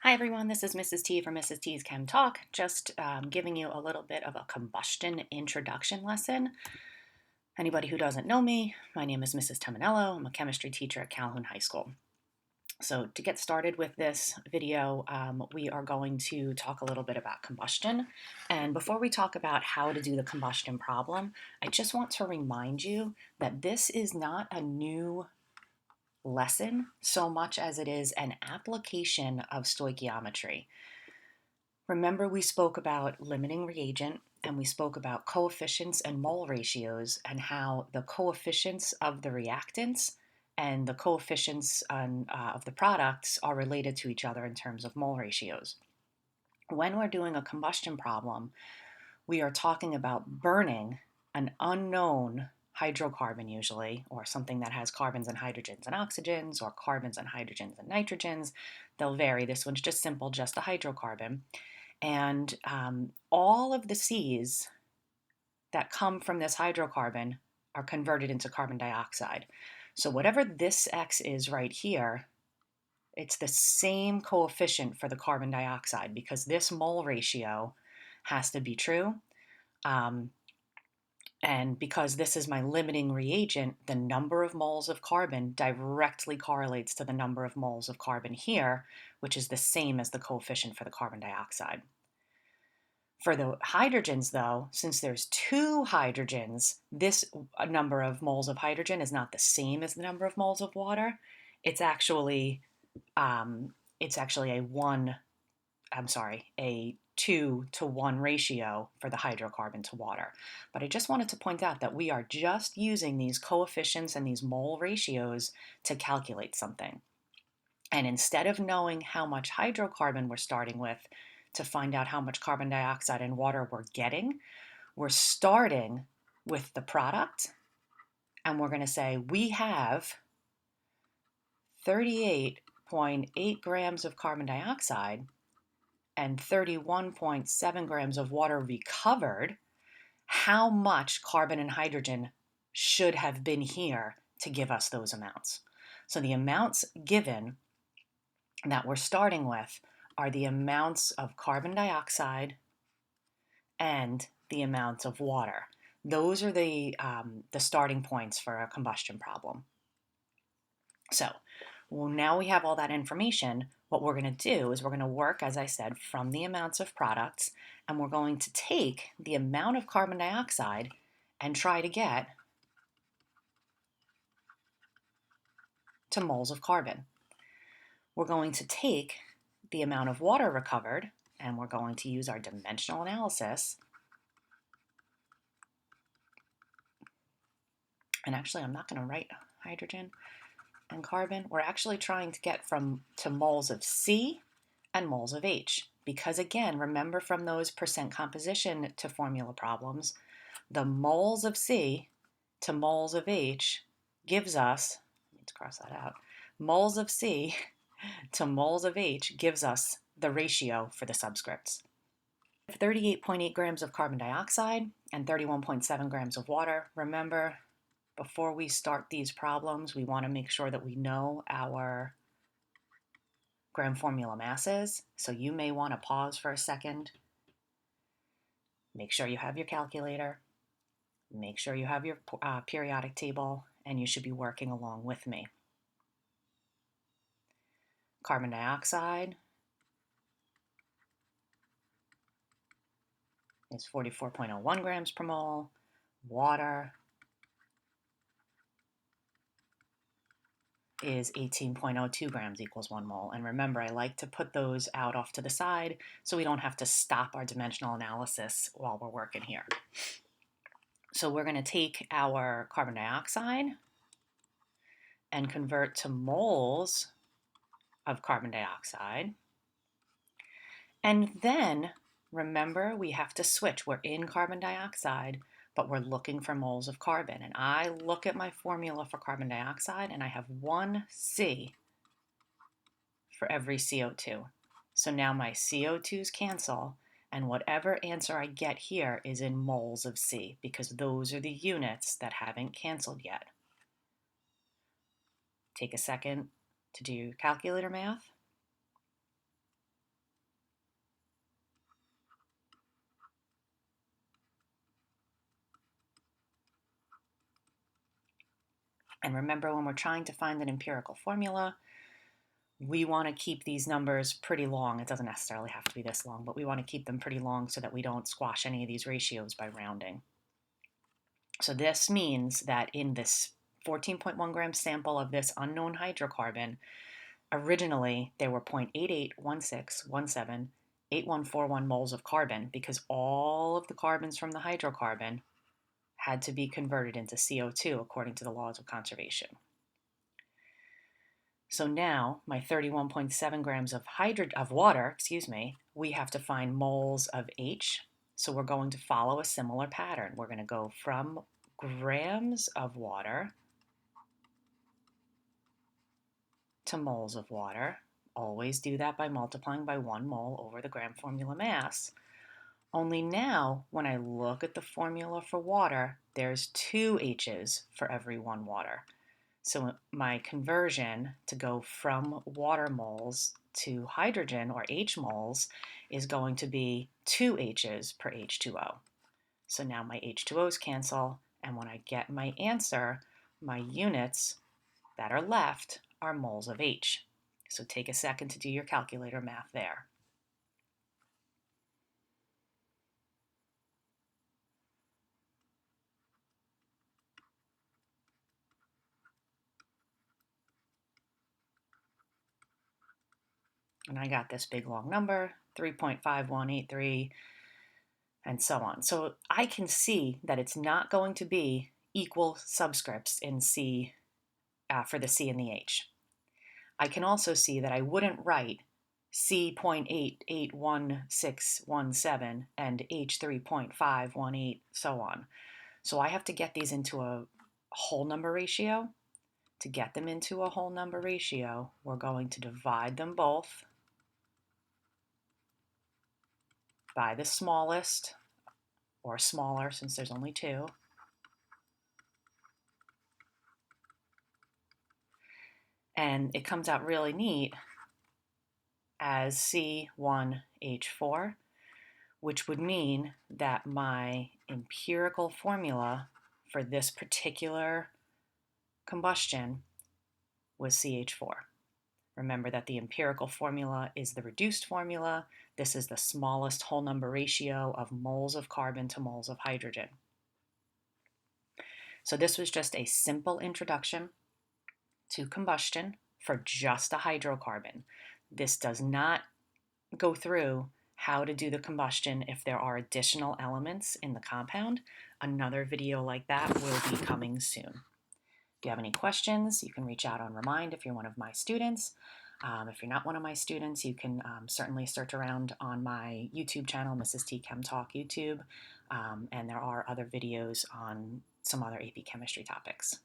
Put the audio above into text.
Hi everyone, this is Mrs. T from Mrs. T's Chem Talk, just giving you a little bit of a combustion introduction lesson. Anybody who doesn't know me, my name is Mrs. Teminello. I'm a chemistry teacher at Calhoun High School. So to get started with this video, we are going to talk a little bit about combustion. And before we talk about how to do the combustion problem, I just want to remind you that this is not a new lesson so much as it is an application of stoichiometry. Remember, we spoke about limiting reagent and we spoke about coefficients and mole ratios and how the coefficients of the reactants and the coefficients of the products are related to each other in terms of mole ratios. When we're doing a combustion problem, we are talking about burning an unknown hydrocarbon usually, or something that has carbons and hydrogens and oxygens, or carbons and hydrogens and nitrogens. They'll vary. This one's just simple, just a hydrocarbon. And all of the C's that come from this hydrocarbon are converted into carbon dioxide. So whatever this X is right here, it's the same coefficient for the carbon dioxide because this mole ratio has to be true. And because this is my limiting reagent, the number of moles of carbon directly correlates to the number of moles of carbon here, which is the same as the coefficient for the carbon dioxide. For the hydrogens, though, since there's two hydrogens, this number of moles of hydrogen is not the same as the number of moles of water. It's actually a 2-to-1 ratio for the hydrocarbon to water. But I just wanted to point out that we are just using these coefficients and these mole ratios to calculate something. And instead of knowing how much hydrocarbon we're starting with to find out how much carbon dioxide and water we're getting, we're starting with the product and we're going to say we have 38.8 grams of carbon dioxide and 31.7 grams of water recovered. How much carbon and hydrogen should have been here to give us those amounts? So the amounts given that we're starting with are the amounts of carbon dioxide and the amounts of water. Those are the starting points for a combustion problem. So now we have all that information. What we're going to do is we're going to work, as I said, from the amounts of products, and we're going to take the amount of carbon dioxide and try to get to moles of carbon. We're going to take the amount of water recovered, and we're going to use our dimensional analysis. And actually, I'm not going to write hydrogen and carbon. We're actually trying to get to moles of C and moles of H. Because again, remember from those percent composition to formula problems, the moles of C to moles of H gives us, let's cross that out, moles of C to moles of H gives us the ratio for the subscripts. 38.8 grams of carbon dioxide and 31.7 grams of water. Remember, before we start these problems, we want to make sure that we know our gram formula masses. So you may want to pause for a second. Make sure you have your calculator. Make sure you have your periodic table, and you should be working along with me. Carbon dioxide is 44.01 grams per mole. Water is 18.02 grams equals 1 mole. And remember, I like to put those out off to the side so we don't have to stop our dimensional analysis while we're working here. So we're going to take our carbon dioxide and convert to moles of carbon dioxide. And then, remember, we have to switch. We're in carbon dioxide, but we're looking for moles of carbon. And I look at my formula for carbon dioxide, and I have 1 C for every CO2. So now my CO2s cancel, and whatever answer I get here is in moles of C, because those are the units that haven't canceled yet. Take a second to do your calculator math. And remember, when we're trying to find an empirical formula, we want to keep these numbers pretty long. It doesn't necessarily have to be this long, but we want to keep them pretty long so that we don't squash any of these ratios by rounding. So this means that in this 14.1 gram sample of this unknown hydrocarbon, originally there were 0.8816178141 moles of carbon, because all of the carbons from the hydrocarbon had to be converted into CO2 according to the laws of conservation. So now my 31.7 grams of water, we have to find moles of H. So we're going to follow a similar pattern. We're going to go from grams of water to moles of water. Always do that by multiplying by 1 mole over the gram formula mass. Only now, when I look at the formula for water, there's 2 H's for every 1 water. So my conversion to go from water moles to hydrogen, or H moles, is going to be 2 H's per H2O. So now my H2O's cancel, and when I get my answer, my units that are left are moles of H. So take a second to do your calculator math there. And I got this big long number, 3.5183, and so on. So I can see that it's not going to be equal subscripts in C for the C and the H. I can also see that I wouldn't write C.881617 and H3.518, so on. So I have to get these into a whole number ratio. To get them into a whole number ratio, we're going to divide them both by the smallest, or smaller since there's only 2. And it comes out really neat as C1H4, which would mean that my empirical formula for this particular combustion was CH4. Remember that the empirical formula is the reduced formula. This is the smallest whole number ratio of moles of carbon to moles of hydrogen. So this was just a simple introduction to combustion for just a hydrocarbon. This does not go through how to do the combustion if there are additional elements in the compound. Another video like that will be coming soon. If you have any questions, you can reach out on Remind if you're one of my students. If you're not one of my students, you can certainly search around on my YouTube channel, Mrs. T Chem Talk YouTube, and there are other videos on some other AP chemistry topics.